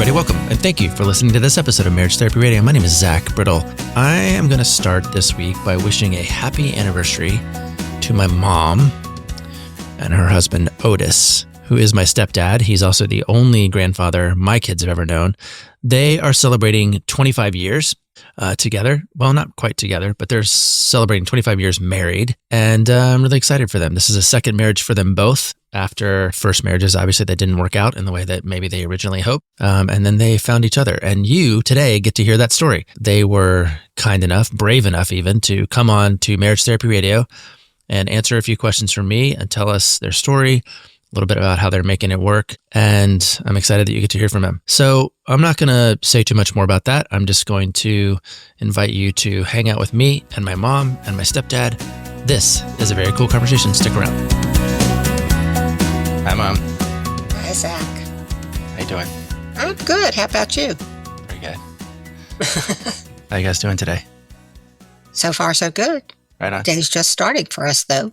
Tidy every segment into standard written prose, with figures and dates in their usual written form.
everybody. Welcome, and thank you for listening to this episode of Marriage Therapy Radio. My name is Zach Brittle. I am going to start this week by wishing a happy anniversary to my mom and her husband, Otis, who is my stepdad. He's also the only grandfather my kids have ever known. They are celebrating 25 years together. Well, not quite together, but they're celebrating 25 years married, and I'm really excited for them. This is a second marriage for them both. After first marriages, obviously, that didn't work out in the way that maybe they originally hoped. And then they found each other. And you today get to hear that story. They were kind enough, brave enough even, to come on to Marriage Therapy Radio and answer a few questions from me and tell us their story, a little bit about how they're making it work. And I'm excited that you get to hear from them. So I'm not going to say too much more about that. I'm just going to invite you to hang out with me and my mom and my stepdad. This is a very cool conversation. Stick around. Hi, Mom. Hi, Zach. How you doing? I'm good. How about you? Pretty good. How you guys doing today? So far, so good. Right on. Day's just starting for us, though.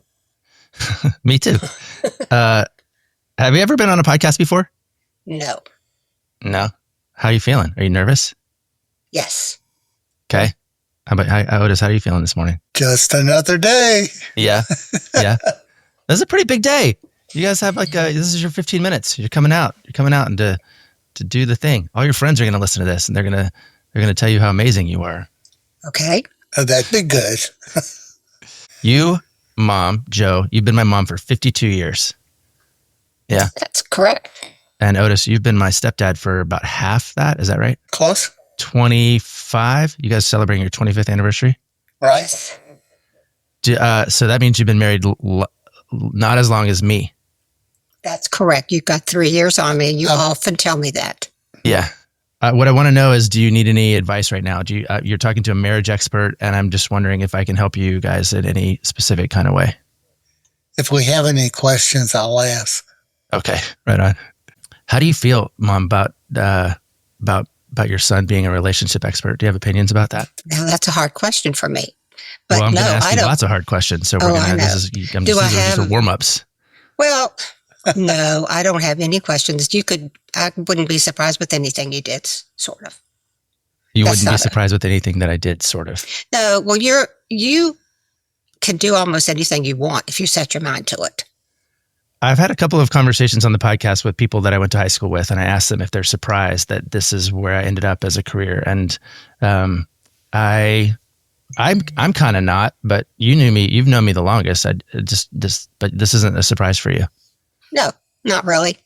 Me too. Have you ever been on a podcast before? No. No? How are you feeling? Are you nervous? Yes. Okay. Otis, how are you feeling this morning? Just another day. Yeah. Yeah. This is a pretty big day. You guys have this is your 15 minutes. You're coming out and to do the thing. All your friends are going to listen to this, and they're going to tell you how amazing you are. Okay. Oh, that'd be good. You, Mom, Joe, you've been my mom for 52 years. Yeah. That's correct. And Otis, you've been my stepdad for about half that. Is that right? Close. 25. You guys celebrating your 25th anniversary? Right. So that means you've been married not as long as me. That's correct. You've got 3 years on me, and you often tell me that. Yeah. What I want to know is, do you need any advice right now? You're talking to a marriage expert, and I'm just wondering if I can help you guys in any specific kind of way. If we have any questions, I'll ask. Okay, right on. How do you feel, Mom, about your son being a relationship expert? Do you have opinions about that? Now, that's a hard question for me. But well, I'm no, going to ask I you don't. lots of hard questions. So these are just warm-ups. Well, no, I don't have any questions. I wouldn't be surprised with anything you did, sort of. You wouldn't be surprised with anything that I did, sort of. No, well, you can do almost anything you want if you set your mind to it. I've had a couple of conversations on the podcast with people that I went to high school with, and I asked them if they're surprised that this is where I ended up as a career. And I'm kind of not, but you've known me the longest. But this isn't a surprise for you. No, not really.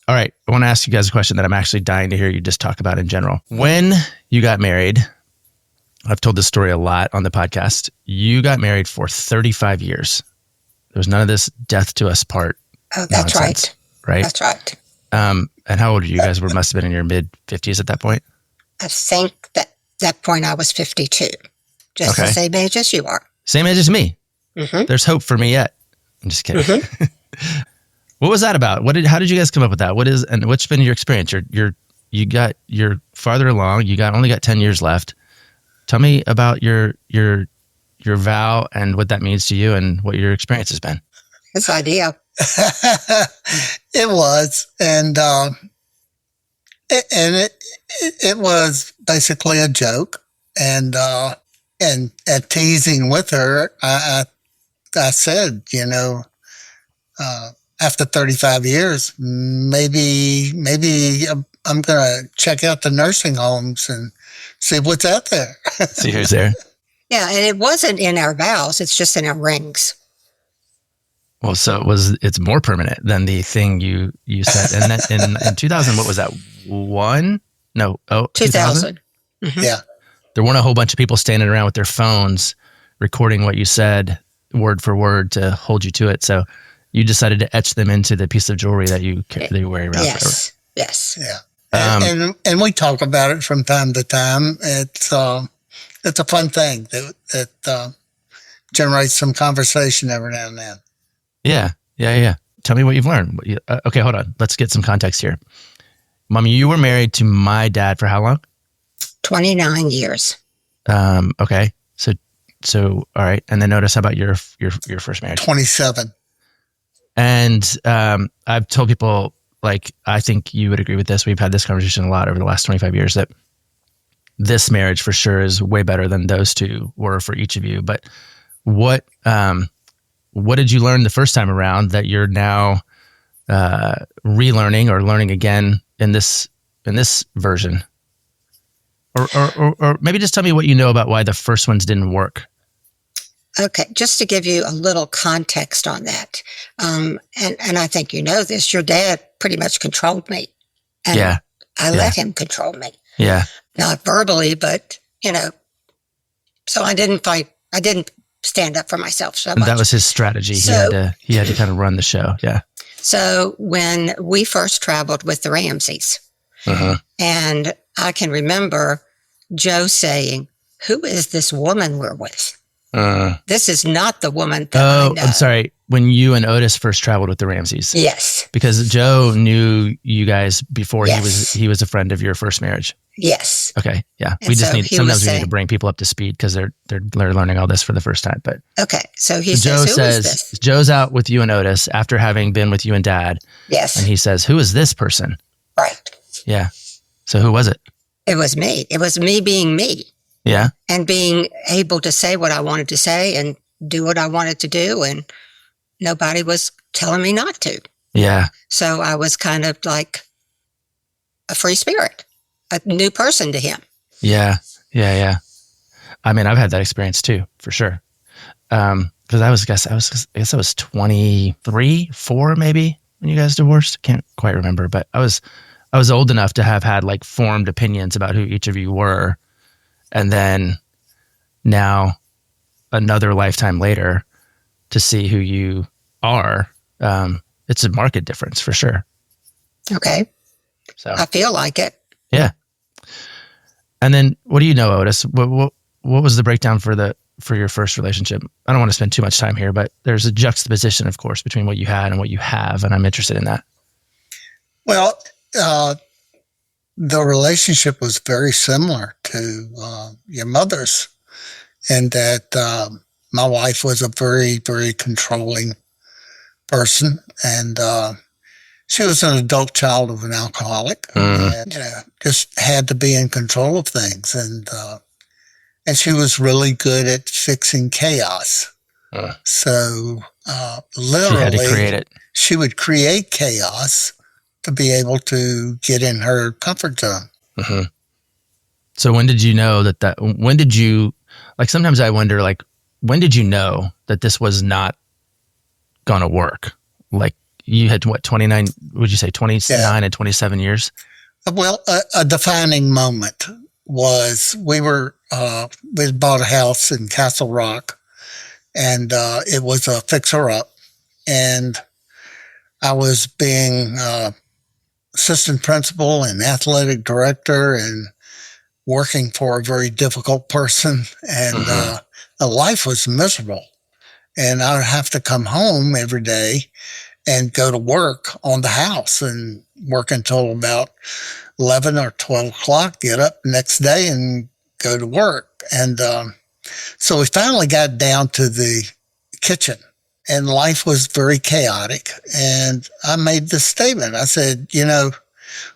All right. I want to ask you guys a question that I'm actually dying to hear you just talk about in general. When you got married, I've told this story a lot on the podcast. You got married for 35 years. There was none of this death to us part. Oh, that's nonsense, right. That's right. And how old are you guys? Must have been in your mid 50s at that point. I think that point I was 52. Just the same age as you are. Same age as me. Mm-hmm. There's hope for me yet. I'm just kidding. Mm-hmm. What was that about? How did you guys come up with that? What's been your experience? You're farther along. Only got 10 years left. Tell me about your vow and what that means to you and what your experience has been. This idea. It was, and it was basically a joke, and teasing with her, I said, after 35 years, maybe I'm gonna check out the nursing homes and see what's out there. See who's there. Yeah, and it wasn't in our vows; it's just in our rings. Well, so it's more permanent than the thing you said. And that in 2000, what was that? 2000. Mm-hmm. Yeah. There weren't a whole bunch of people standing around with their phones recording what you said word for word to hold you to it. So you decided to etch them into the piece of jewelry that you wear around forever. Yes. Yeah. And we talk about it from time to time. It's a fun thing that generates some conversation every now and then. Yeah. Tell me what you've learned. Okay, hold on. Let's get some context here. Mommy, you were married to my dad for how long? 29 years. Okay. So all right. And then Otis, how about your first marriage? 27. And I've told people like, I think you would agree with this. We've had this conversation a lot over the last 25 years that this marriage for sure is way better than those two were for each of you. But what did you learn the first time around that you're now relearning or learning again in this version? Or maybe just tell me what you know about why the first ones didn't work. Okay, just to give you a little context on that, and I think you know this, your dad pretty much controlled me. And Yeah. I let him control me. Yeah. Not verbally, but, so I didn't fight. I didn't stand up for myself so much. That was his strategy. So, he had to kind of run the show. Yeah. So when we first traveled with the Ramseys, and I can remember Joe saying, "Who is this woman we're with? This is not the woman that I know." I'm sorry. When you and Otis first traveled with the Ramseys. Yes. Because Joe knew you guys before Yes. he was a friend of your first marriage. Yes. Okay. Yeah. And We just so need, he sometimes was we need saying- to bring people up to speed because they're learning all this for the first time. But Okay. So he Joe says, "Who is this?" Joe's out with you and Otis after having been with you and Dad. Yes. And he says, "Who is this person?" Right. Yeah. So who was it? It was me. It was me being me Yeah. and being able to say what I wanted to say and do what I wanted to do. And nobody was telling me not to. Yeah. So I was kind of like a free spirit, a new person to him. Yeah. Yeah. Yeah. I mean, I've had that experience too, for sure. Because I guess I was 23, 4 maybe when you guys divorced. Can't quite remember, but I was old enough to have had like formed opinions about who each of you were, and then now another lifetime later to see who you are. It's a market difference for sure. Okay. So I feel like it. yeah. And then what do you know, Otis? What was the breakdown for your first relationship? I don't want to spend too much time here, but there's a juxtaposition, of course, between what you had and what you have, and I'm interested in that. Well, the relationship was very similar to your mother's, in that my wife was a very, very controlling person, and she was an adult child of an alcoholic, and just had to be in control of things, and she was really good at fixing chaos. So literally, She had to create it. She would create chaos to be able to get in her comfort zone. Mm-hmm. So when did you know when did you, like, sometimes I wonder, like, when did you know that this was not going to work? Like, you had what, 29, would you say 29 and 27 years? Well, a defining moment was we had bought a house in Castle Rock, and it was a fixer-up, and I was being assistant principal and athletic director and working for a very difficult person, and life was miserable. And I would have to come home every day and go to work on the house and work until about 11 or 12 o'clock, get up the next day and go to work. And so we finally got down to the kitchen, and life was very chaotic. And I made this statement. I said,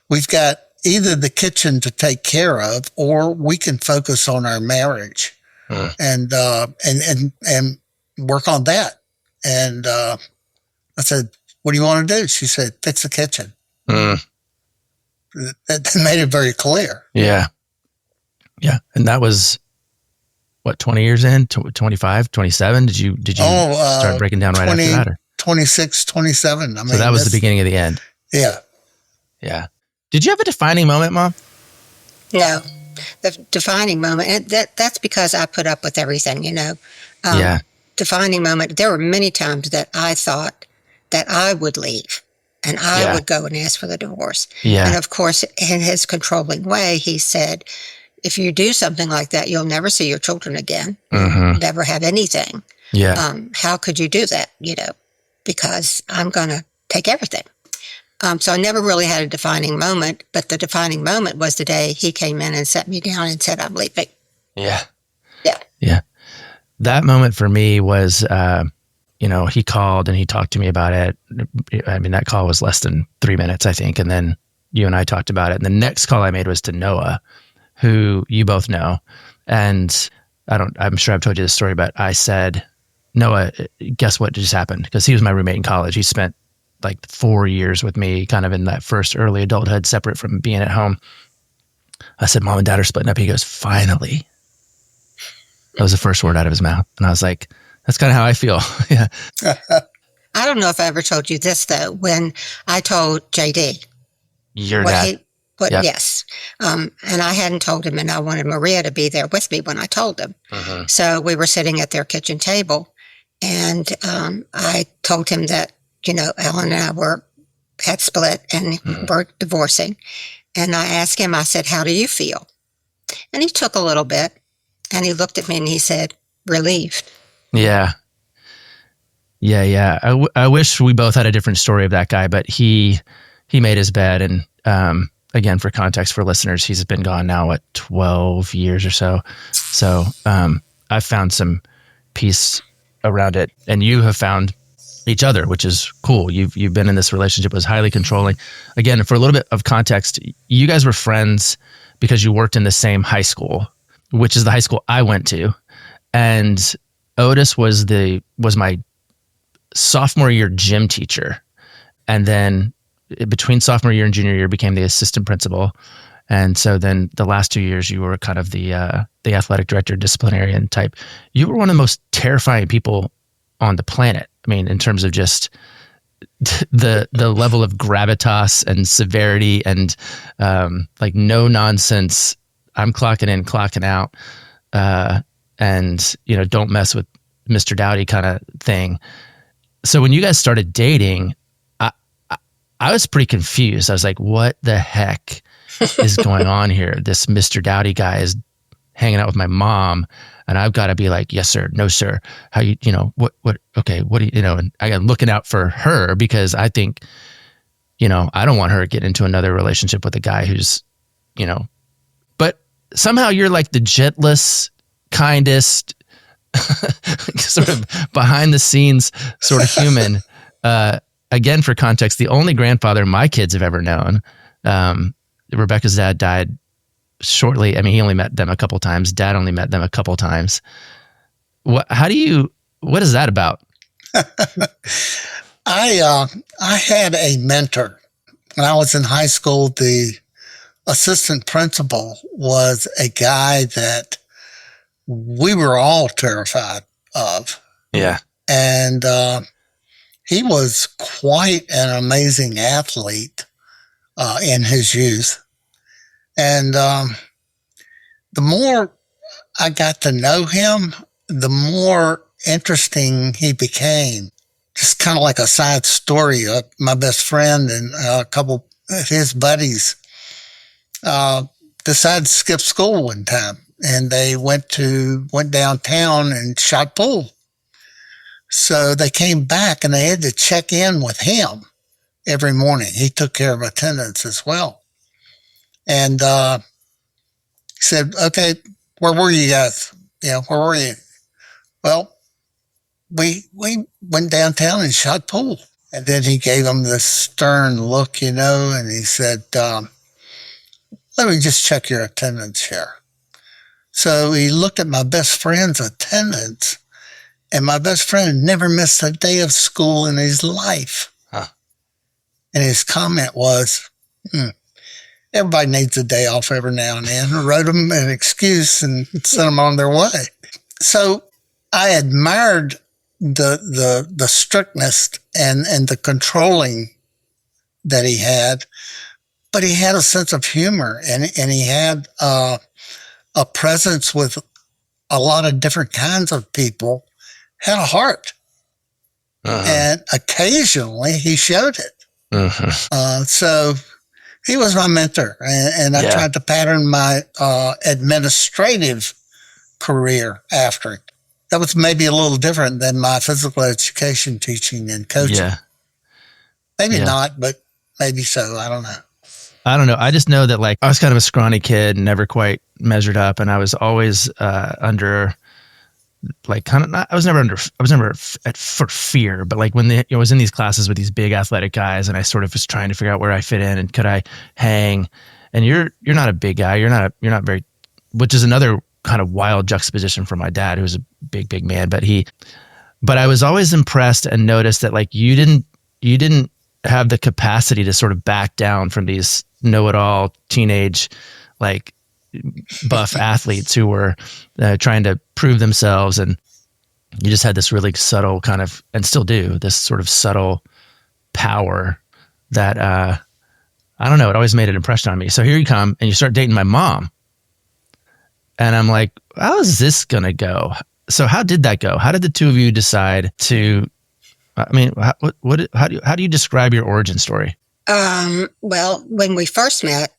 we've got either the kitchen to take care of, or we can focus on our marriage and work on that. And I said, "What do you want to do?" She said, "Fix the kitchen." That made it very clear. Yeah. Yeah. And that was what, 20 years in, 25, 27? Did you start breaking down right 20, after that? Or? 26, 27. So that was the beginning of the end. Yeah. Yeah. Did you have a defining moment, Mom? No, the defining moment, and that's because I put up with everything, Yeah. Defining moment, there were many times that I thought that I would leave and I would go and ask for the divorce. Yeah. And of course, in his controlling way, he said, "If you do something like that, you'll never see your children again, never have anything. Yeah. How could you do that? Because I'm going to take everything." So I never really had a defining moment, but the defining moment was the day he came in and sat me down and said, "I'm leaving." Yeah. Yeah. Yeah. That moment for me was he called and he talked to me about it. I mean, that call was less than 3 minutes, I think. And then you and I talked about it. And the next call I made was to Noah, who you both know. And I'm sure I've told you this story, but I said, Noah, guess what just happened? Because he was my roommate in college. He spent like 4 years with me, kind of in that first early adulthood, separate from being at home. I said, Mom and Dad are splitting up. He goes, finally. That was the first word out of his mouth. And I was like, that's kind of how I feel. Yeah. I don't know if I ever told you this, though, when I told JD. Your dad. Yep. Yes. And I hadn't told him, and I wanted Maria to be there with me when I told him. Uh-huh. So we were sitting at their kitchen table, and I told him that, Ellen and I had split and were divorcing. And I asked him, I said, how do you feel? And he took a little bit, and he looked at me and he said, relieved. Yeah. I wish we both had a different story of that guy, but he made his bed. And again, for context for listeners, he's been gone now, 12 years or so. So I've found some peace around it, and you have found each other, which is cool. You've been in this relationship that was highly controlling. Again, for a little bit of context, you guys were friends because you worked in the same high school, which is the high school I went to. And Otis was my sophomore year gym teacher. And then between sophomore year and junior year became the assistant principal. And so then the last 2 years you were kind of the athletic director, disciplinarian type. You were one of the most terrifying people on the planet. I mean, in terms of just the level of gravitas and severity and like no nonsense. I'm clocking in, clocking out, and don't mess with Mr. Dowdy kind of thing. So when you guys started dating, I was pretty confused. I was like, what the heck is going on here? This Mr. Dowdy guy is hanging out with my mom, and I've got to be like, yes, sir, no, sir. How what, okay, what do you, and I got looking out for her because I think, I don't want her to get into another relationship with a guy who's, but somehow you're like the gentlest, kindest, sort of behind the scenes sort of human. Again, for context, the only grandfather my kids have ever known, Rebecca's dad died shortly. I mean, he only met them a couple times. Dad only met them a couple times. What is that about? I had a mentor when I was in high school. The assistant principal was a guy that we were all terrified of. Yeah. And he was quite an amazing athlete in his youth. And the more I got to know him, the more interesting he became. Just kind of like a side story. My best friend and a couple of his buddies decided to skip school one time, and they went downtown and shot pool. So they came back and they had to check in with him every morning. He took care of attendance as well. And he said, okay, where were you guys? Where were you? Well, we went downtown and shot pool. And then he gave him this stern look, and he said, let me just check your attendance here. So he looked at my best friend's attendance, and my best friend never missed a day of school in his life. Huh. And his comment was, everybody needs a day off every now and then. I wrote them an excuse and sent them on their way. So I admired the strictness and the controlling that he had, but he had a sense of humor, and he had a presence with a lot of different kinds of people, had a heart. Uh-huh. And occasionally he showed it. Uh-huh. So he was my mentor, and I tried to pattern my administrative career after it. That was maybe a little different than my physical education teaching and coaching. Yeah. Maybe not, but maybe so. I don't know. I just know that I was kind of a scrawny kid and never quite measured up. And I was always under like kind of I was never for fear, but like when I was in these classes with these big athletic guys, and I sort of was trying to figure out where I fit in and could I hang. And you're not a big guy. You're not very, which is another kind of wild juxtaposition from my dad, who's a big man. But I was always impressed and noticed that like you didn't have the capacity to sort of back down from these know-it-all teenage like buff athletes who were trying to prove themselves, and you just had this really subtle kind of, and still do, this sort of subtle power that I don't know, it always made an impression on me. So here you come and you start dating my mom, and I'm like, how is this gonna go? So how did that go? How did the two of you decide to? I mean, how do you describe your origin story? Well, when we first met,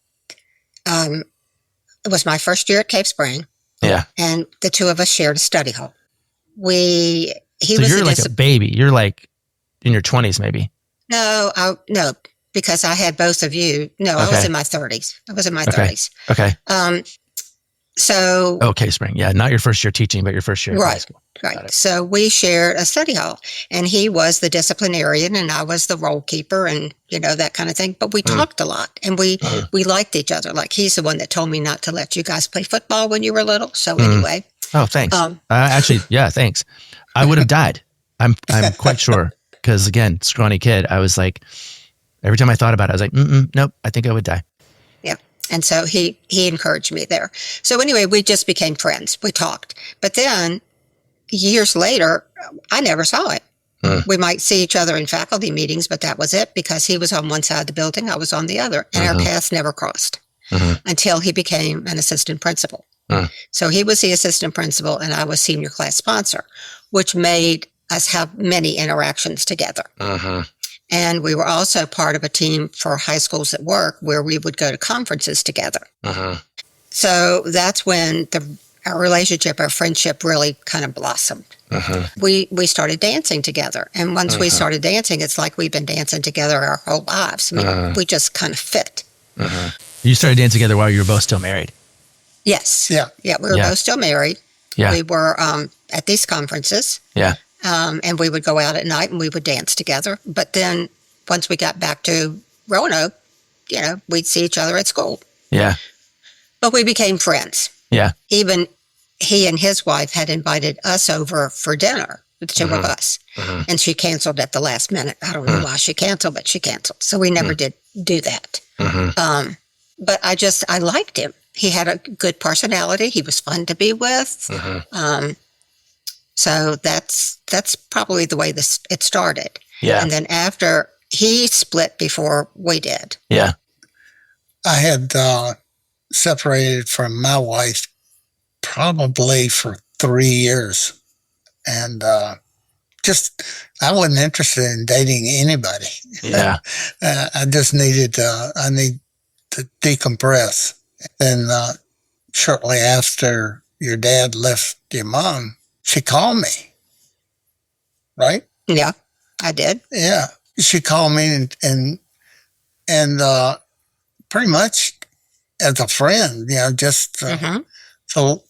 it was my first year at Cave Spring. Yeah. And the two of us shared a study hall. So you're like a baby. You're like in your 20s, maybe. No, because I had both of you. No, okay. I was in my 30s. Okay. So. Okay, Spring. Yeah, not your first year teaching, but your first year in high school. Right. So we shared a study hall, and he was the disciplinarian and I was the roll keeper and, that kind of thing. But we talked a lot, and we liked each other. Like, he's the one that told me not to let you guys play football when you were little. So anyway. Oh, thanks. Actually, yeah, thanks. I would have died. I'm quite sure. Because again, scrawny kid, I was like, every time I thought about it, I was like, nope, I think I would die. Yeah. And so he encouraged me there. So anyway, we just became friends. We talked. But then years later, I never saw it. We might see each other in faculty meetings, but that was it, because he was on one side of the building, I was on the other, and our paths never crossed until he became an assistant principal. So he was the assistant principal and I was senior class sponsor, which made us have many interactions together. And we were also part of a team for high schools at work where we would go to conferences together. So that's when our relationship, our friendship really kind of blossomed. We started dancing together. And once we started dancing, it's like we've been dancing together our whole lives. I mean, we just kind of fit. You started dancing together while you were both still married? Yes. Yeah, we were both still married. Yeah. We were at these conferences. Yeah. And we would go out at night and we would dance together. But then once we got back to Roanoke, we'd see each other at school. Yeah. But we became friends. Yeah. Even he and his wife had invited us over for dinner, the two of us. And she canceled at the last minute. I don't know why she canceled, but she canceled. So we never did do that. But I liked him. He had a good personality. He was fun to be with. So that's probably the way it started. Yeah. And then after, he split before we did. Yeah. I had separated from my wife probably for 3 years. And I wasn't interested in dating anybody. Yeah. I just need to decompress. And shortly after your dad left your mom, she called me, right? Yeah, I did. Yeah. She called me and pretty much as a friend, just to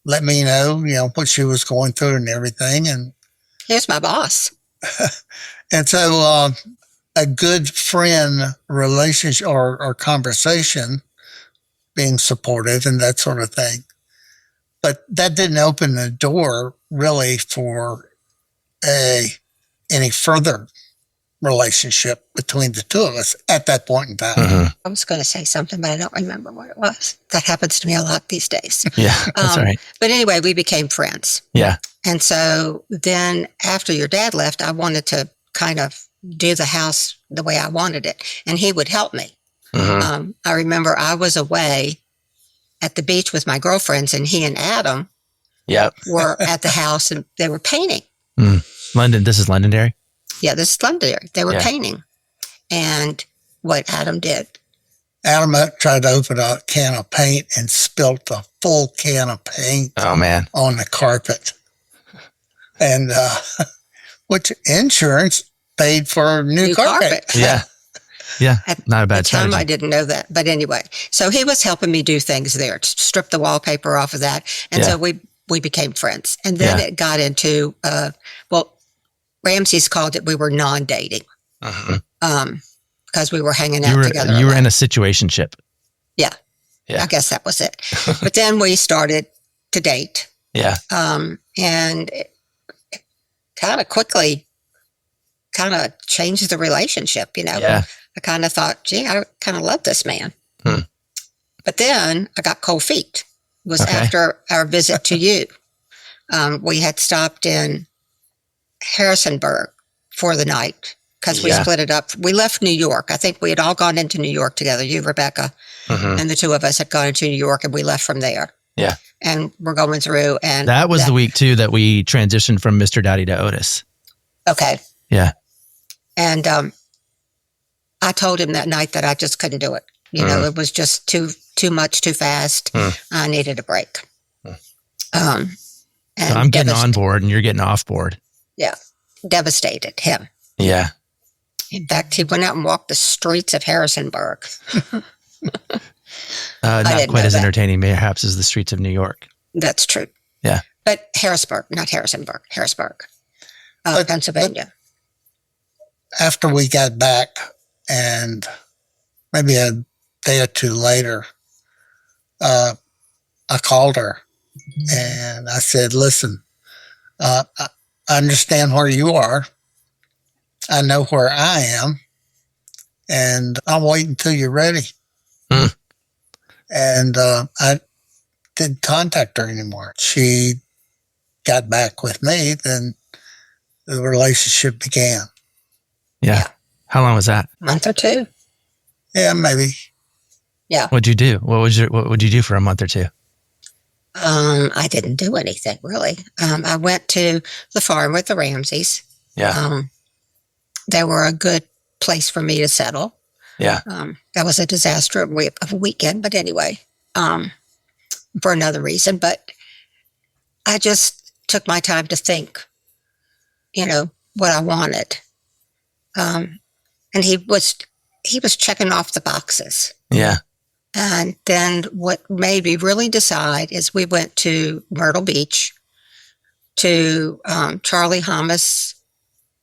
let me know, what she was going through and everything. And he was my boss. And so a good friend relationship or conversation, being supportive and that sort of thing. But that didn't open the door really for any further relationship between the two of us at that point in time. I was going to say something, but I don't remember what it was. That happens to me a lot these days. Yeah, that's all right. But anyway, we became friends. Yeah. And so then after your dad left, I wanted to kind of do the house the way I wanted it. And he would help me. I remember I was away at the beach with my girlfriends, and he and Adam were at the house and they were painting. London, this is Londonderry? Yeah, this is Londonderry. They were painting. And what Adam did. Adam tried to open a can of paint and spilt a full can of paint on the carpet. And which insurance paid for new carpet. Yeah. Yeah, not a bad strategy. At the time, I didn't know that. But anyway, so he was helping me do things there, to strip the wallpaper off of that. And so we became friends. And then it got into, Ramsey's called it, we were non-dating. Because we were hanging out together. You were in a situationship. Yeah. I guess that was it. But then we started to date. Yeah. And it kind of quickly changed the relationship, Yeah. I kind of thought, gee, I kind of love this man. But then I got cold feet. It was after our visit to you. We had stopped in Harrisonburg for the night because we split it up. We left New York. I think we had all gone into New York together. You, Rebecca, and the two of us had gone into New York, and we left from there. Yeah. And we're going through. And that was the week, too, that we transitioned from Mr. Daddy to Otis. Okay. Yeah. And I told him that night that I just couldn't do it. It was just too much, too fast. I needed a break. So I'm getting on board and you're getting off board. Yeah. Devastated him. Yeah. In fact, he went out and walked the streets of Harrisonburg. Not quite as entertaining, perhaps, as the streets of New York. That's true. Yeah. But Harrisburg, not Harrisonburg, Harrisburg, Pennsylvania. After we got back, and maybe a day or two later, I called her and I said, listen, I understand where you are. I know where I am, and I'll wait until you're ready. And I didn't contact her anymore. She got back with me, then the relationship began. Yeah. How long was that? A month or two. Yeah, maybe. Yeah. What'd you do? What would you do for a month or two? I didn't do anything really. I went to the farm with the Ramseys. Yeah. They were a good place for me to settle. Yeah. That was a disaster of a weekend, but anyway, for another reason. But I just took my time to think, what I wanted. And he was checking off the boxes. Yeah. And then what made me really decide is we went to Myrtle Beach, to Charlie Hamas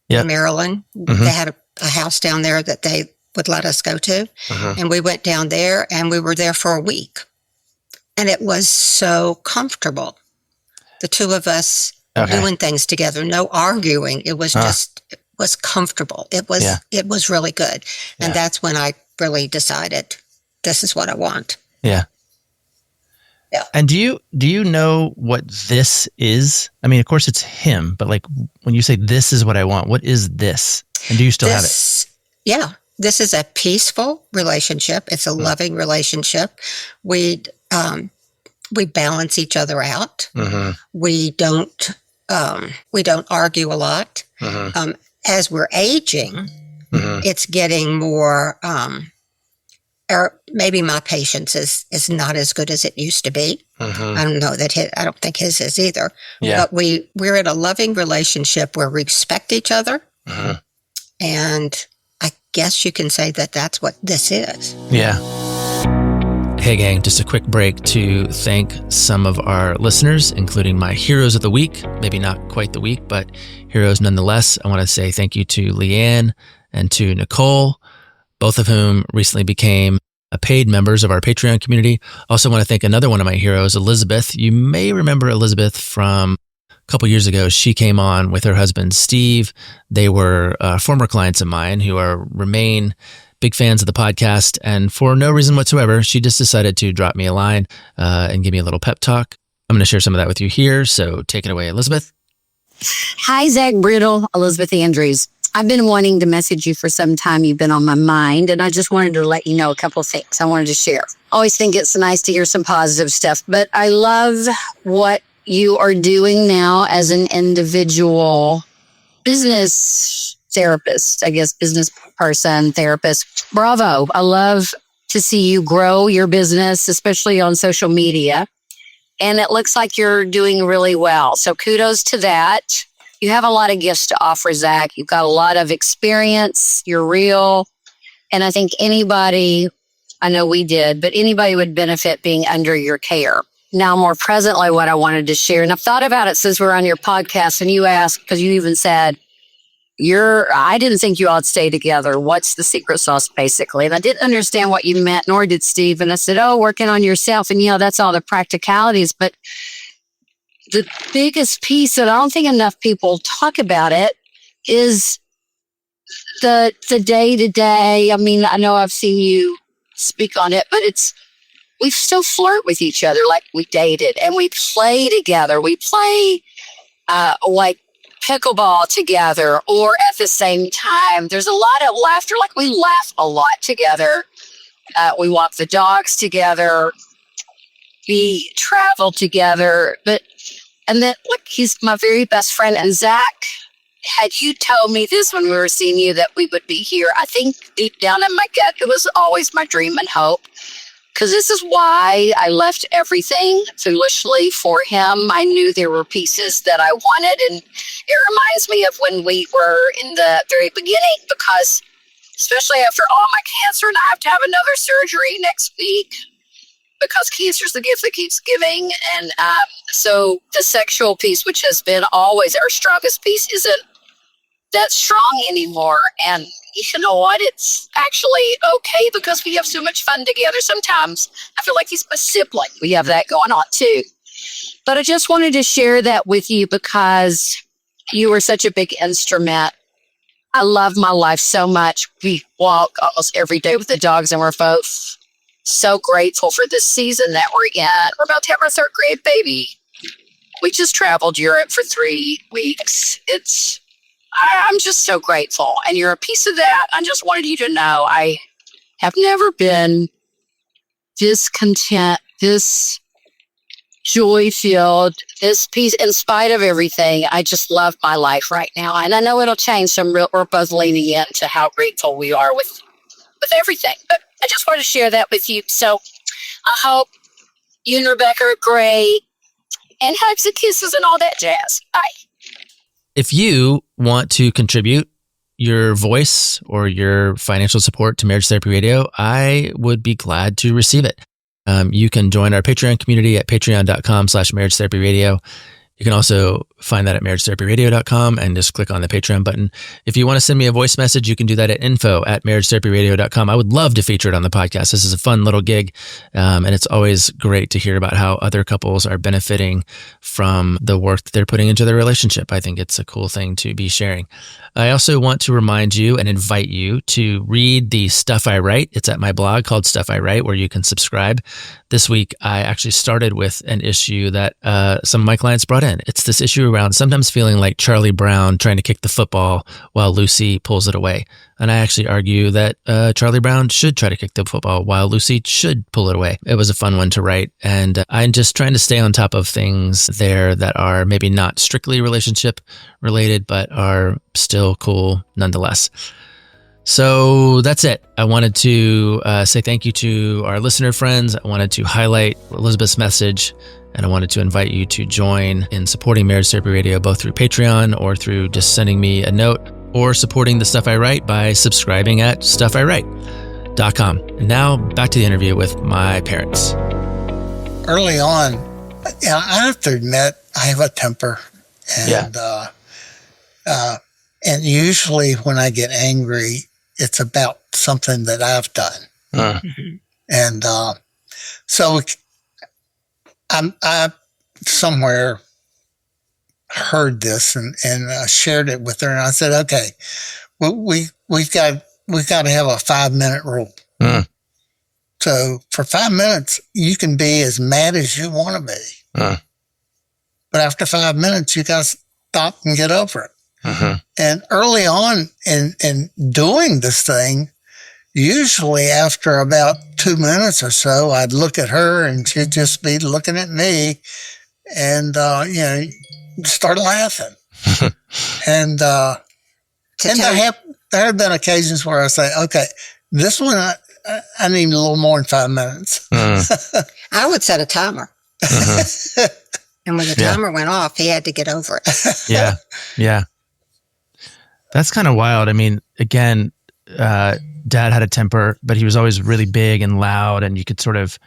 in Maryland. They had a house down there that they would let us go to. And we went down there, and we were there for a week. And it was so comfortable. The two of us doing things together, no arguing. It was it was comfortable. It was really good. And that's when I really decided, this is what I want. Yeah. Yeah. And do you know what this is? I mean, of course it's him, but like when you say this is what I want, what is this? And do you still have it? Yeah. This is a peaceful relationship. It's a loving relationship. We balance each other out. We don't argue a lot. As we're aging, it's getting more, or maybe my patience is not as good as it used to be. I don't know that I don't think his is either. Yeah. But we're in a loving relationship where we respect each other. And I guess you can say that that's what this is. Yeah. Hey gang, just a quick break to thank some of our listeners, including my heroes of the week. Maybe not quite the week, but heroes nonetheless. I want to say thank you to Leanne and to Nicole, both of whom recently became paid members of our Patreon community. Also want to thank another one of my heroes, Elizabeth. You may remember Elizabeth from a couple years ago. She came on with her husband, Steve. They were former clients of mine who remain big fans of the podcast. And for no reason whatsoever, she just decided to drop me a line and give me a little pep talk. I'm going to share some of that with you here. So take it away, Elizabeth. Hi, Zach Brittle, Elizabeth Andrews. I've been wanting to message you for some time. You've been on my mind, and I just wanted to let you know a couple of things I wanted to share. I always think it's nice to hear some positive stuff, but I love what you are doing now as an individual business therapist, I guess, business person, therapist. Bravo. I love to see you grow your business, especially on social media. And it looks like you're doing really well. So kudos to that. You have a lot of gifts to offer, Zach. You've got a lot of experience. You're real. And I think anybody, I know we did, but anybody would benefit being under your care. now more presently what I wanted to share. And I've thought about it since we're on your podcast, and you asked, because you even said, I didn't think you all would stay together. What's the secret sauce, basically? And I didn't understand what you meant, nor did Steve. And I said, working on yourself. And, that's all the practicalities. But the biggest piece that I don't think enough people talk about it is the day-to-day. I mean, I know I've seen you speak on it, but we still flirt with each other like we dated, and we play together. We play like pickleball together, or at the same time, there's a lot of laughter. Like, we laugh a lot together. We walk the dogs together. We travel together. And then, look, he's my very best friend. And Zach, had you told me this when we were seeing you, that we would be here, I think deep down in my gut, it was always my dream and hope. Because this is why I left everything foolishly for him. I knew there were pieces that I wanted, and it reminds me of when we were in the very beginning, because especially after all my cancer, and I have to have another surgery next week because cancer is the gift that keeps giving. And so the sexual piece, which has been always our strongest piece, isn't that strong anymore. And you know what? It's actually okay because we have so much fun together. Sometimes I feel like he's my sibling. We have that going on too. But I just wanted to share that with you because you were such a big instrument. I love my life so much. We walk almost every day with the dogs, and we're both so grateful for this season that we're in. We're about to have our third grade baby. We just traveled Europe for 3 weeks. I'm just so grateful, and you're a piece of that. I just wanted you to know I have never been this content, this joy-filled, this peace, in spite of everything. I just love my life right now, and I know it'll change. So we're both leaning into how grateful we are with everything. But I just wanted to share that with you. So I hope you and Rebecca are great, and hugs and kisses and all that jazz. Bye. If you want to contribute your voice or your financial support to Marriage Therapy Radio, I would be glad to receive it. You can join our Patreon community at patreon.com/Marriage Therapy Radio. You can also find that at marriagetherapyradio.com and just click on the Patreon button. If you want to send me a voice message, you can do that at info@marriagetherapyradio.com. I would love to feature it on the podcast. This is a fun little gig, and it's always great to hear about how other couples are benefiting from the work that they're putting into their relationship. I think it's a cool thing to be sharing. I also want to remind you and invite you to read the stuff I write. It's at my blog called Stuff I Write, where you can subscribe. This week, I actually started with an issue that some of my clients brought in. It's this issue around sometimes feeling like Charlie Brown trying to kick the football while Lucy pulls it away. And I actually argue that Charlie Brown should try to kick the football while Lucy should pull it away. It was a fun one to write. And I'm just trying to stay on top of things there that are maybe not strictly relationship related, but are still cool nonetheless. So that's it. I wanted to say thank you to our listener friends. I wanted to highlight Elizabeth's message, and I wanted to invite you to join in supporting Marriage Therapy Radio, both through Patreon or through just sending me a note, or supporting the Stuff I Write by subscribing at stuffIwrite.com. And now back to the interview with my parents. Early on, I have to admit, I have a temper. And, and usually when I get angry, it's about something that I've done. And so I somewhere heard this and shared it with her, and I said, "Okay, we've got to have a 5-minute rule. So for 5 minutes, you can be as mad as you want to be, but after 5 minutes, you got to stop and get over it." And early on in doing this thing, usually after about 2 minutes or so, I'd look at her and she'd just be looking at me, and start laughing. And there have been occasions where I say, "Okay, this one I need a little more than 5 minutes." I would set a timer. And when the timer went off, he had to get over it. Yeah. That's kind of wild. I mean, again, Dad had a temper, but he was always really big and loud, and you could sort of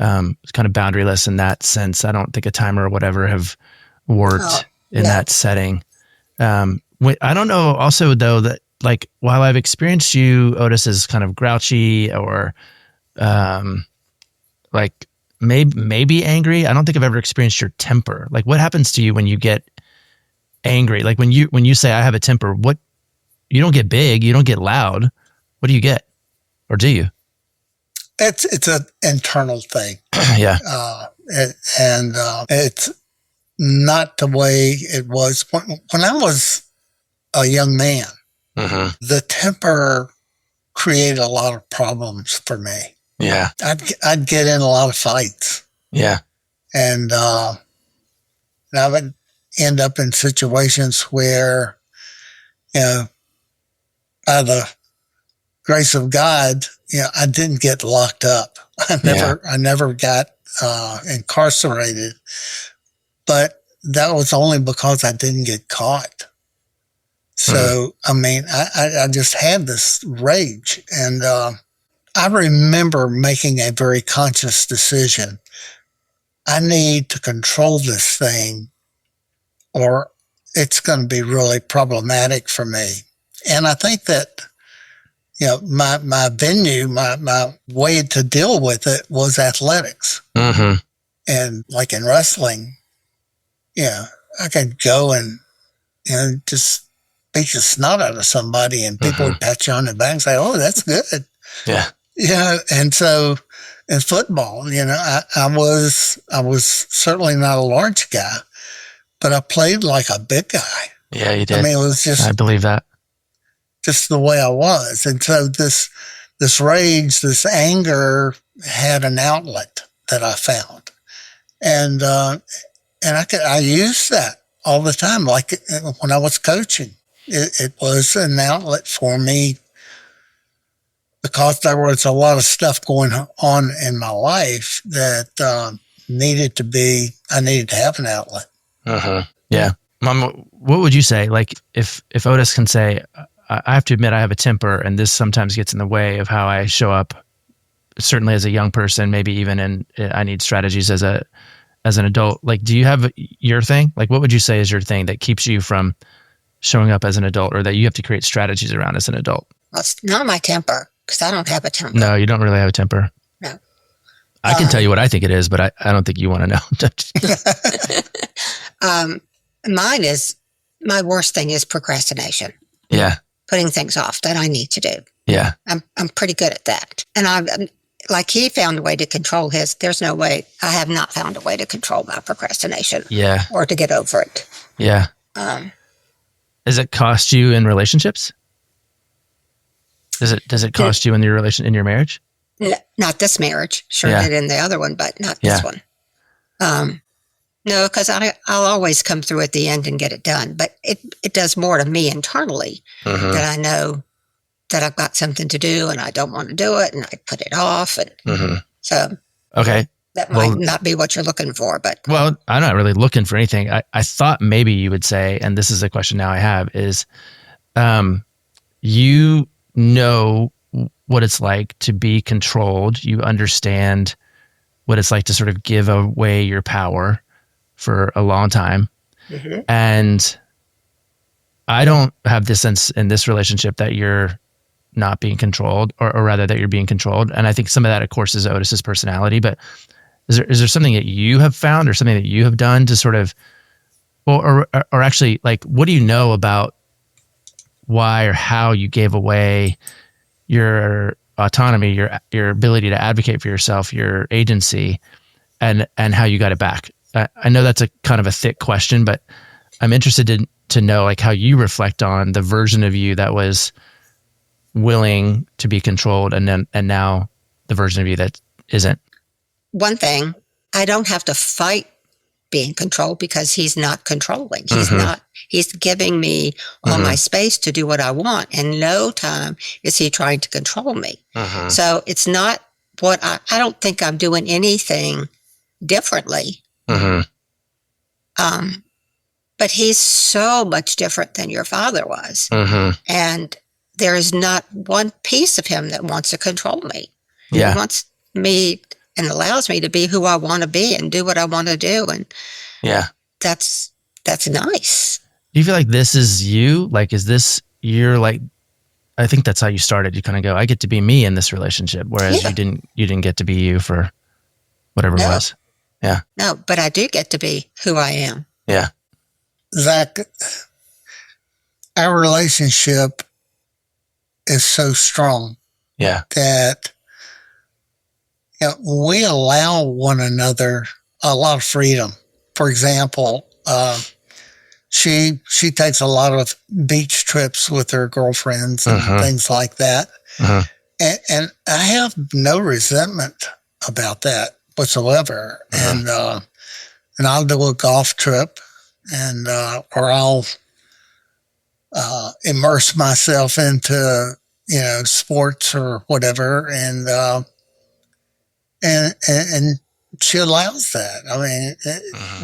kind of boundaryless in that sense. I don't think a timer or whatever have worked in that setting. I don't know also though that like while I've experienced you, Otis, as kind of grouchy or like maybe angry, I don't think I've ever experienced your temper. Like what happens to you when you get angry? Like when you say I have a temper, what, you don't get big, you don't get loud. What do you get? Or do you? It's an internal thing. Yeah. It's not the way it was when I was a young man. Mm-hmm. The temper created a lot of problems for me. Yeah. I'd get in a lot of fights. Yeah. And I would end up in situations where, by the grace of God, I didn't get locked up. I never got incarcerated, but that was only because I didn't get caught. So, I mean, I just had this rage, and I remember making a very conscious decision. I need to control this thing or it's going to be really problematic for me. And I think that, my venue, my way to deal with it was athletics. Mm-hmm. And like in wrestling, I could go and, just beat the snot out of somebody and people would pat you on the back and say, oh, that's good. Yeah. And so in football, I was certainly not a large guy, but I played like a big guy. Yeah, you did. I mean, it was just, I believe that. Just the way I was. And so this rage, this anger had an outlet that I found. And I used that all the time. Like when I was coaching, it was an outlet for me because there was a lot of stuff going on in my life that I needed to have an outlet. Uh-huh. Yeah. Mom, what would you say? Like if Otis can say, I have to admit I have a temper and this sometimes gets in the way of how I show up, certainly as a young person, maybe even I need strategies as an adult. Like, do you have your thing? Like, what would you say is your thing that keeps you from showing up as an adult or that you have to create strategies around as an adult? Well, it's not my temper because I don't have a temper. No, you don't really have a temper. No. I can tell you what I think it is, but I don't think you want to know. My worst thing is procrastination. Yeah. Putting things off that I need to do. Yeah. I'm pretty good at that. And I'm like he found a way to control his. There's no way. I have not found a way to control my procrastination. Yeah. Or to get over it. Yeah. Does it cost you in relationships? Does it cost you in your marriage? Not this marriage. Sure did in the other one, but not this one. No, because I'll always come through at the end and get it done. But it does more to me internally that I know that I've got something to do and I don't want to do it and I put it off. And so that might not be what you're looking for. But well, I'm not really looking for anything. I thought maybe you would say, and this is a question now I have, is you know what it's like to be controlled. You understand what it's like to sort of give away your power for a long time. Mm-hmm. And I don't have this sense in this relationship that you're not being controlled or rather that you're being controlled. And I think some of that, of course, is Otis's personality, but is there something that you have found or something that you have done to sort of, or actually like, what do you know about why or how you gave away your autonomy, your ability to advocate for yourself, your agency, and how you got it back? I know that's a kind of a thick question, but I'm interested to know like how you reflect on the version of you that was willing to be controlled and now the version of you that isn't. One thing, I don't have to fight being controlled because he's not controlling. He's giving me all my space to do what I want. And no time is he trying to control me. So it's not what I don't think I'm doing anything differently. But he's so much different than your father was. And there is not one piece of him that wants to control me. He wants me and allows me to be who I want to be and do what I want to do. And that's nice. Do you feel like this is you? Like, is this, you're like, I think that's how you started. You kind of go, I get to be me in this relationship. Whereas you didn't get to be you for whatever it was. Yeah. No, but I do get to be who I am. Yeah. Zach, our relationship is so strong that we allow one another a lot of freedom. For example, she takes a lot of beach trips with her girlfriends and things like that. And I have no resentment about that whatsoever. And I'll do a golf trip and or I'll immerse myself into sports or whatever, and she allows that. I mean,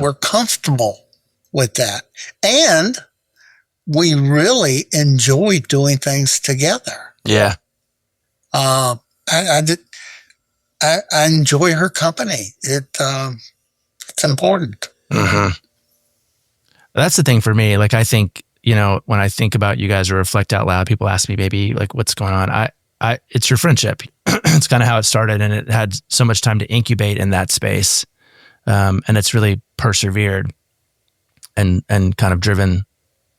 we're comfortable with that, and we really enjoy doing things together. Yeah. I enjoy her company. It's important. That's the thing for me. Like, I think, when I think about you guys or reflect out loud, people ask me, baby, like, what's going on? It's your friendship. It's kind of how it started, and it had so much time to incubate in that space. And it's really persevered and kind of driven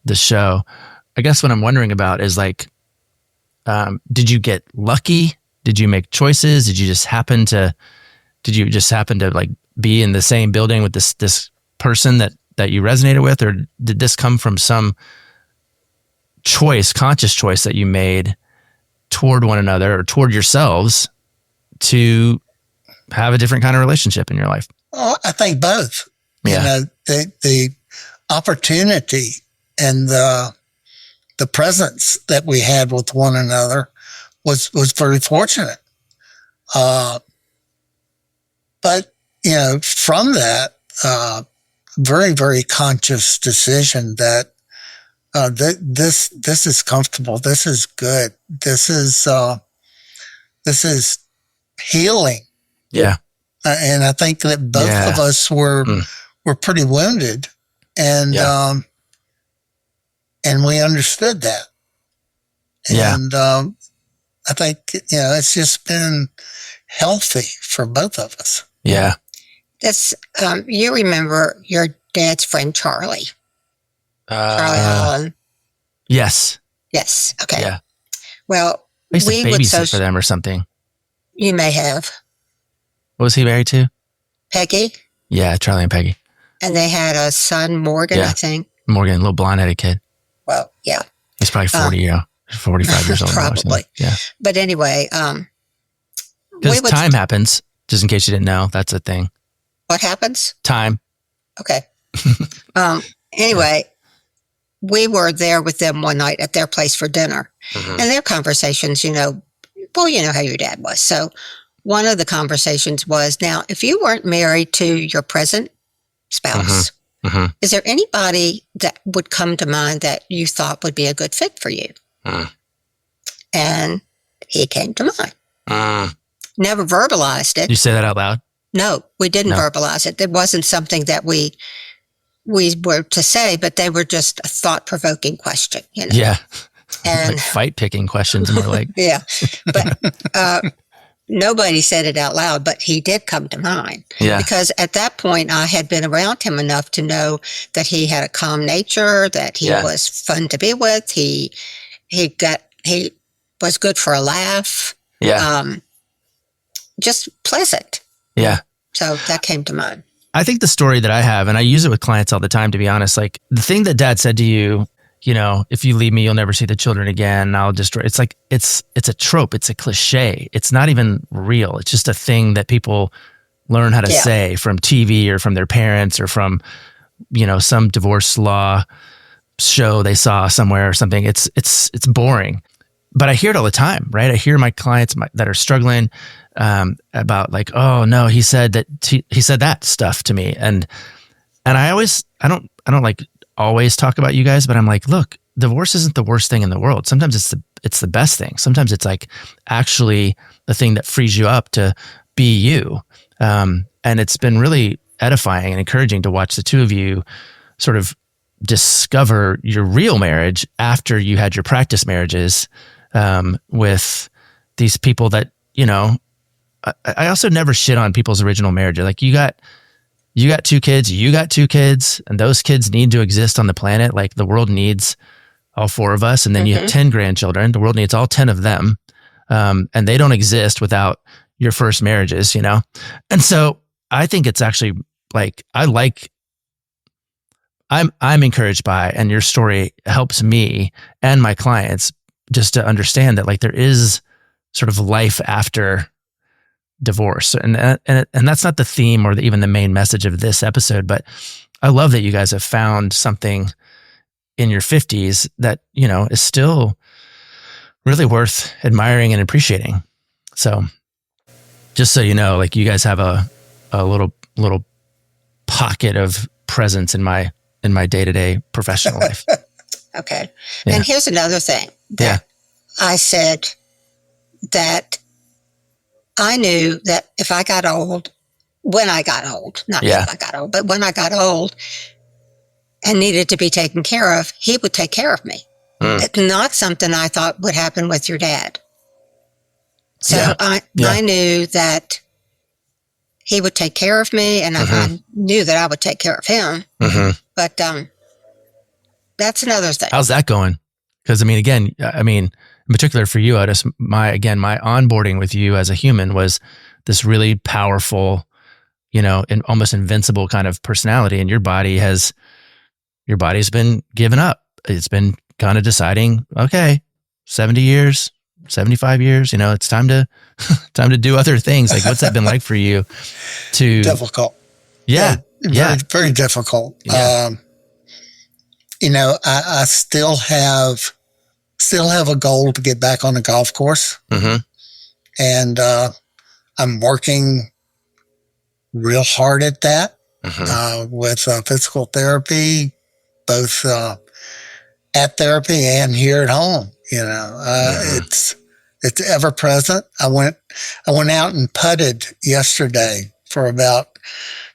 the show. I guess what I'm wondering about is like, did you get lucky? Did you make choices? Did you just happen to like be in the same building with this person that you resonated with? Or did this come from some conscious choice that you made toward one another or toward yourselves to have a different kind of relationship in your life? Oh, I think both. Yeah. The opportunity and the presence that we had with one another was very fortunate. But, from that, very, very conscious decision that this is comfortable. This is good. This is healing. Yeah. And I think that both of us were pretty wounded, and we understood that. And I think it's just been healthy for both of us. Yeah. That's you remember your dad's friend Charlie? Charlie Allen. Yes. Yes. Okay. Yeah. Well, I used to babysit for them or something. You may have. What was he married to? Peggy. Yeah, Charlie and Peggy. And they had a son, Morgan, I think. Morgan, little blonde-headed kid. Well, yeah. He's probably 45 years old. Probably. Yeah. But anyway, because time happens, just in case you didn't know, that's a thing. What happens? Time. Okay. Anyway, we were there with them one night at their place for dinner. And their conversations, you know how your dad was. So one of the conversations was, now, if you weren't married to your present spouse, is there anybody that would come to mind that you thought would be a good fit for you? And he came to mind. Never verbalized it. You say that out loud? No, we didn't verbalize it. It wasn't something that we were to say, but they were just a thought-provoking question. Yeah. And like fight-picking questions, more like. Yeah. But nobody said it out loud, but he did come to mind. Yeah. Because at that point, I had been around him enough to know that he had a calm nature, that he was fun to be with. He was good for a laugh. Yeah. Just pleasant. Yeah. So that came to mind. I think the story that I have, and I use it with clients all the time, to be honest, like the thing that Dad said to you, if you leave me, you'll never see the children again. I'll destroy. It's like, it's a trope. It's a cliche. It's not even real. It's just a thing that people learn how to say from TV or from their parents or from, some divorce law show they saw somewhere or something. It's boring, but I hear it all the time, right? I hear my clients that are struggling about like, oh no, he said that stuff to me. And I don't like always talk about you guys, but I'm like, look, divorce isn't the worst thing in the world. Sometimes it's the best thing. Sometimes it's like actually the thing that frees you up to be you. And it's been really edifying and encouraging to watch the two of you sort of discover your real marriage after you had your practice marriages with these people that, I also never shit on people's original marriage. Like you got 2 kids, and those kids need to exist on the planet. Like the world needs all 4 of us. And then you have 10 grandchildren. The world needs all 10 of them. And they don't exist without your first marriages, And so I think it's actually like, I'm encouraged by, and your story helps me and my clients just to understand that like there is sort of life after divorce. And that's not the theme or even the main message of this episode, but I love that you guys have found something in your 50s that, is still really worth admiring and appreciating. So just so you know, like you guys have a little pocket of presence in my day-to-day professional life. Okay. Yeah. And here's another thing that I said, that I knew that if I got old, when I got old, not if I got old, but when I got old and needed to be taken care of, he would take care of me. It's not something I thought would happen with your dad. So I knew that he would take care of me, and I knew that I would take care of him. But that's another thing. How's that going? Because in particular for you, Otis, my onboarding with you as a human was this really powerful, and almost invincible kind of personality. And your body's been given up. It's been kind of deciding, okay, 70 years, 75 years, it's time to do other things. Like, what's that been like for you difficult? Yeah. Very, very difficult. Yeah. I still have a goal to get back on the golf course. And I'm working real hard at that with physical therapy, both at therapy and here at home. It's ever present. I went out and putted yesterday for about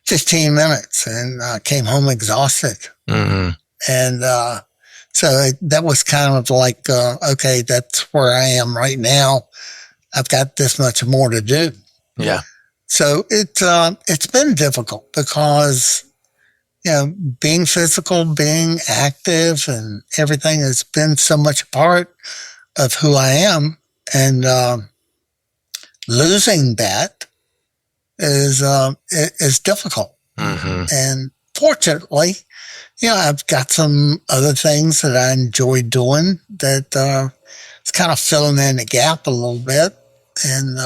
15 minutes and came home exhausted. And so that was kind of like, okay, that's where I am right now. I've got this much more to do. Yeah. So it's been difficult because, being physical, being active and everything has been so much a part of who I am. And losing that is difficult. And fortunately, I've got some other things that I enjoy doing that it's kind of filling in the gap a little bit. And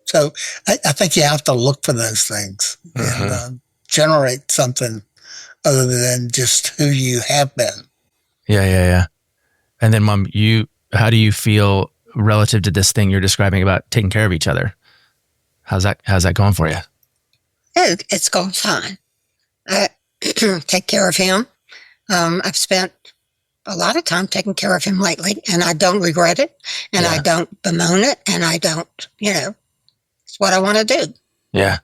so I think you have to look for those things and generate something other than just who you have been. Yeah. And then, Mom, how do you feel relative to this thing you're describing about taking care of each other? How's that going for you? It's going fine. I take care of him. I've spent a lot of time taking care of him lately, and I don't regret it, and I don't bemoan it, and I don't, it's what I want to do. Yeah.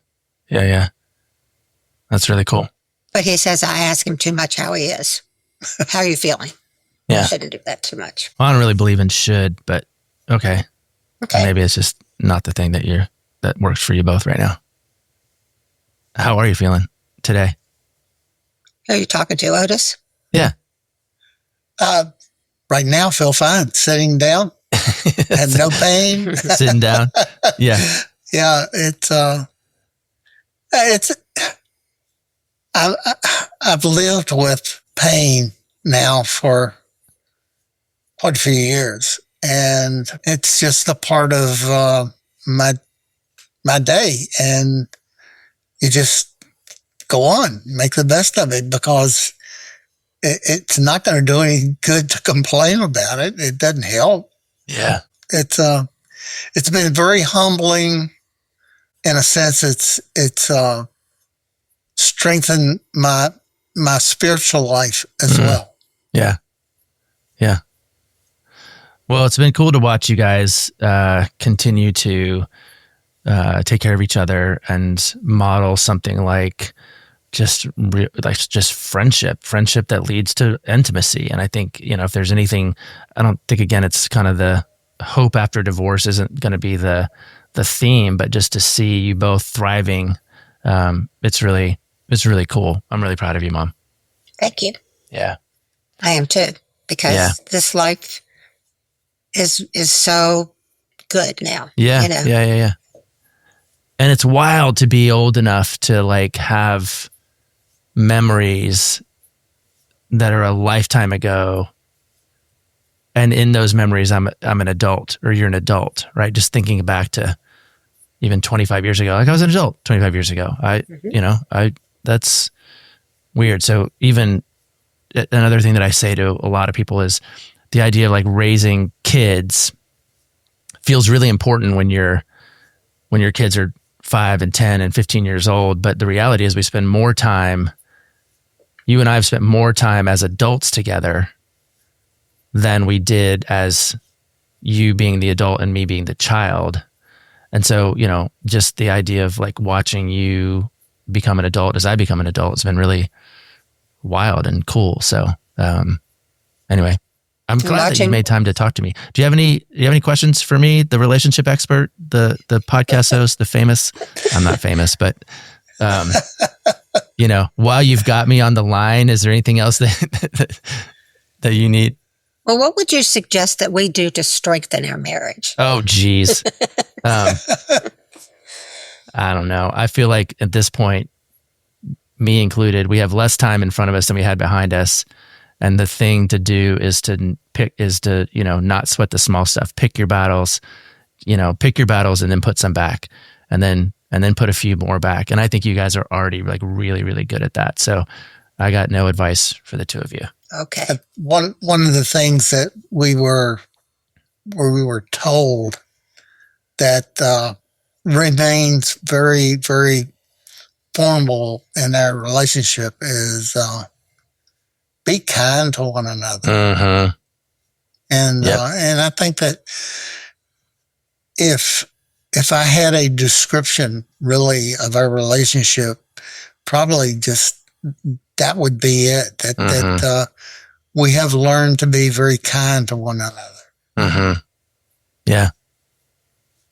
That's really cool. But he says I ask him too much how he is. How are you feeling? Yeah. I shouldn't do that too much. Well, I don't really believe in should, but okay. Maybe it's just not the thing that works for you both right now. How are you feeling today? Are you talking to Otis? Yeah. Right now, feel fine. Sitting down, had no pain. Sitting down. Yeah. Yeah. I've lived with pain now for quite a few years, and it's just a part of my day, and you just go on, make the best of it, because it's not going to do any good to complain about it. It doesn't help. Yeah. It's been very humbling. In a sense, it's strengthened my spiritual life as well. Yeah. Well, it's been cool to watch you guys continue to take care of each other and model something like just friendship that leads to intimacy. And I think, if there's anything, I don't think, again, it's kind of the hope after divorce isn't going to be the theme, but just to see you both thriving, it's really cool. I'm really proud of you, Mom. Thank you. Yeah. I am too, because this life is so good now. Yeah. Yeah. And it's wild to be old enough to like have memories that are a lifetime ago. And in those memories, I'm an adult, or you're an adult, right? Just thinking back to even 25 years ago, like I was an adult 25 years ago. That's weird. So even another thing that I say to a lot of people is the idea of like raising kids feels really important when your kids are 5 and 10 and 15 years old. But the reality is you and I have spent more time as adults together than we did as you being the adult and me being the child. And so, just the idea of like watching you become an adult as I become an adult has been really wild and cool. So, anyway, I'm glad that you made time to talk to me. Do you have any questions for me, the relationship expert, the podcast host, the famous? I'm not famous, but while you've got me on the line, is there anything else that you need? Well, what would you suggest that we do to strengthen our marriage? Oh, geez. I don't know. I feel like at this point, me included, we have less time in front of us than we had behind us. And the thing to do is to not sweat the small stuff. Pick your battles and then put some back, and then put a few more back. And I think you guys are already like really, really good at that. So I got no advice for the two of you. Okay. One of the things that we were told that remains very, very formal in our relationship is be kind to one another. Uh-huh. And I think that if I had a description really of our relationship, probably just that would be it. That we have learned to be very kind to one another. Mm-hmm. Yeah.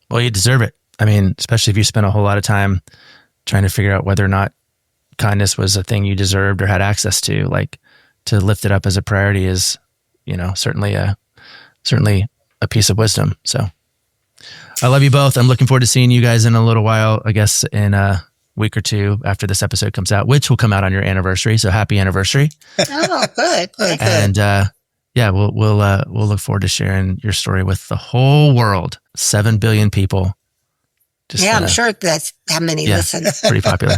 Well, you deserve it. I mean, especially if you spent a whole lot of time trying to figure out whether or not kindness was a thing you deserved or had access to. Like, to lift it up as a priority is, certainly a piece of wisdom. So I love you both. I'm looking forward to seeing you guys in a little while, I guess in a week or two after this episode comes out, which will come out on your anniversary. So happy anniversary. Oh, good. And we'll look forward to sharing your story with the whole world. 7 billion people. I'm sure that's how many listen. Pretty popular.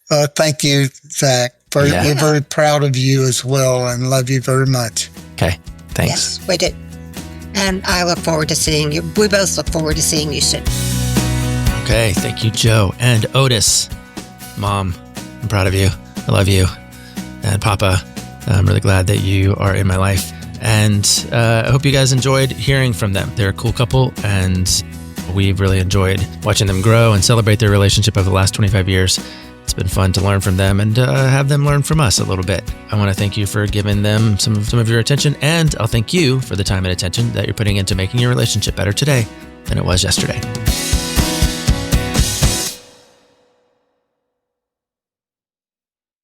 Thank you, Zach. We're very proud of you as well and love you very much. Okay, thanks. Yes, we do. And I look forward to seeing you. We both look forward to seeing you soon. Okay, thank you, Joe and Otis. Mom, I'm proud of you. I love you. And Papa, I'm really glad that you are in my life. And I hope you guys enjoyed hearing from them. They're a cool couple, and we've really enjoyed watching them grow and celebrate their relationship over the last 25 years. It's been fun to learn from them and have them learn from us a little bit. I want to thank you for giving them some of your attention, and I'll thank you for the time and attention that you're putting into making your relationship better today than it was yesterday.